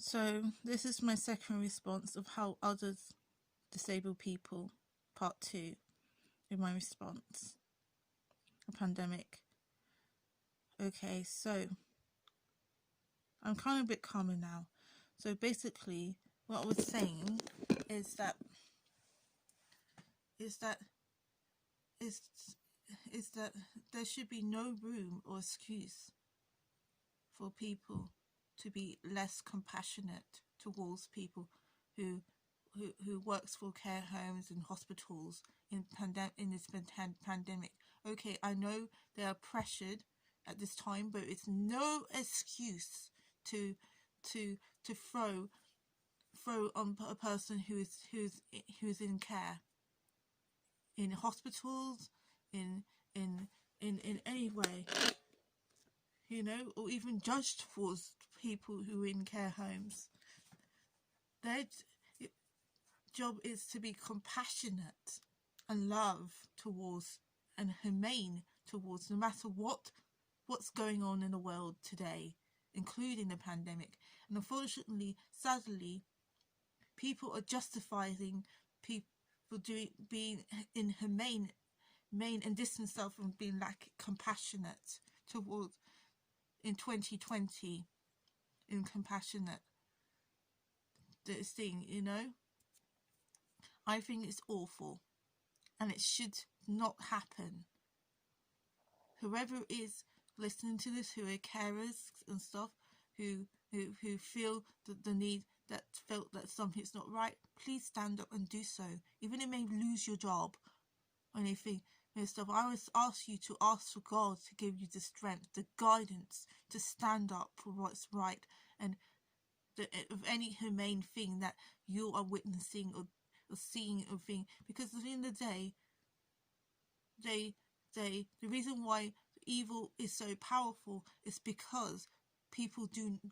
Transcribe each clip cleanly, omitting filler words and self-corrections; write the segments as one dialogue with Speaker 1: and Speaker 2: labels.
Speaker 1: So this is my second response of how others disable people, part 2 in my response, a pandemic. Okay, so I'm kind of a bit calmer now. So basically what I was saying is that is that is is that there should be no room or excuse for people to be less compassionate towards people who works for care homes and hospitals in this pandemic. Okay, I know they are pressured at this time, but it's no excuse to to to throw on a person who's in care, in hospitals, in in in any way, or even judged towards people who are in care homes. Their job is to be compassionate and love towards and humane towards no matter what's going on in the world today, including the pandemic. And unfortunately, sadly, people are justifying people being inhumane and distance themselves from being compassionate towards in 2020 in compassionate this thing, I think it's awful and it should not happen. Whoever is listening to this, who are carers and stuff, who feel the need, that felt that something's not right, please stand up and do so. Even if you may lose your job or anything and stuff, I always ask you to ask for God to give you the strength, the guidance to stand up for what's right, and of any humane thing that you are witnessing or seeing or thing, because at the end of the day, the reason why evil is so powerful is because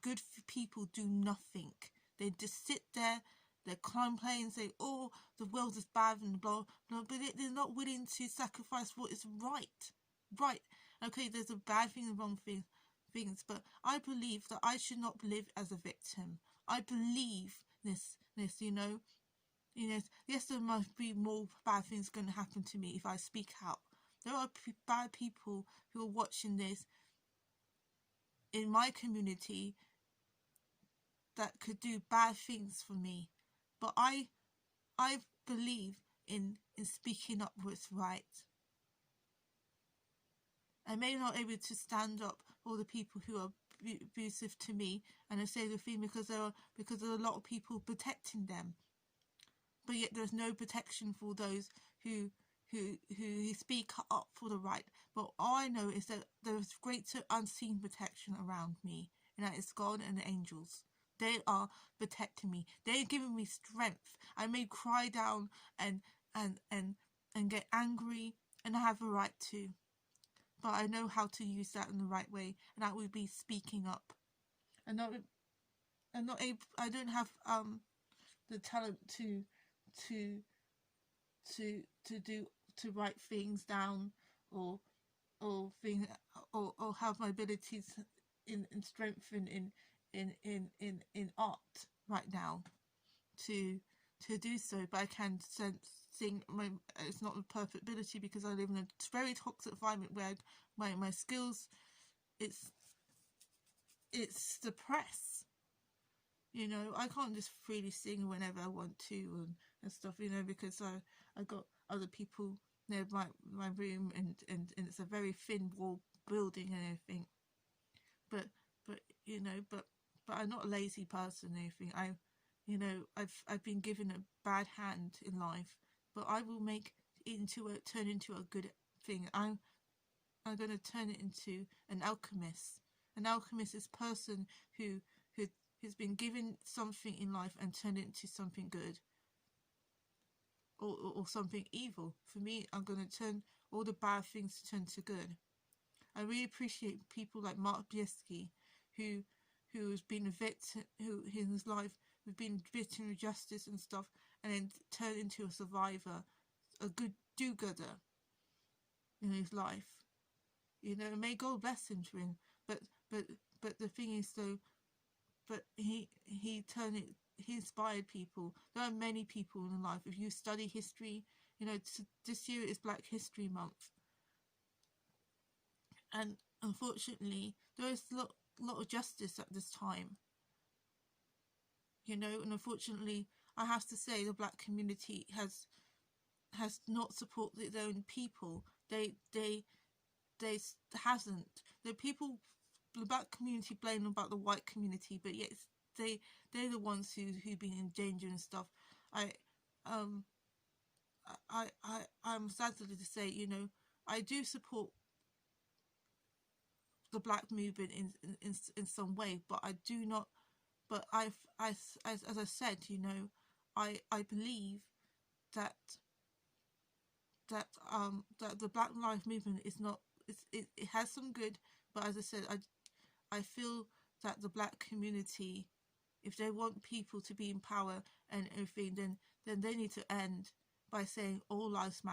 Speaker 1: good people do nothing. They just sit there, they complain and say, oh, the world is bad and blah blah, but they're not willing to sacrifice what is right. Okay, there's a bad thing and wrong things, but I believe that I should not live as a victim. I believe this, yes, there must be more bad things going to happen to me if I speak out. There are bad people who are watching this in my community that could do bad things for me, but I believe in speaking up what's right. I may not be able to stand up for the people who are abusive to me, and I say the thing because there are a lot of people protecting them, but yet there's no protection for those who speak up for the right. But all I know is that there's greater unseen protection around me, and that is God and the angels. They are protecting me. They're giving me strength. I may cry down and get angry, and I have a right to, but I know how to use that in the right way, and that would be speaking up. I don't have the talent to do to write things down or thing or have my abilities in strength in art right now to do so, but I can sing. It's not a perfect ability because I live in a very toxic environment where my skills it's suppressed. I can't just freely sing whenever I want to and stuff, because I got other people near my room, and it's a very thin wall building and everything. But I'm not a lazy person or anything. I've been given a bad hand in life, but I will turn into a good thing. I'm going to turn it into an alchemist. An alchemist is a person who has been given something in life and turned it into something good or something evil. For me, I'm going to turn all the bad things to turn to good. I really appreciate people like Mark Biesky, who has been a victim, who in his life has been victim of justice and stuff, and then turned into a survivor, a good do-gooder in his life. May God bless him to him. But the thing is, though, but he turned it. He inspired people. There are many people in life. If you study history, you know, this year is Black History Month, and unfortunately, there is a lot of justice at this time. You know, and unfortunately, I have to say the Black community has not supported their own people. They hasn't. The people, the Black community blame about the white community, but yet they're the ones who've been in danger and stuff. Um I'm sadly to say, you know, I do support the Black movement in some way, but I do not. But as I said, you know, I believe that that the Black Lives Movement is not. It has some good, but as I said, I feel that the Black community, if they want people to be in power and everything, then they need to end by saying all lives matter.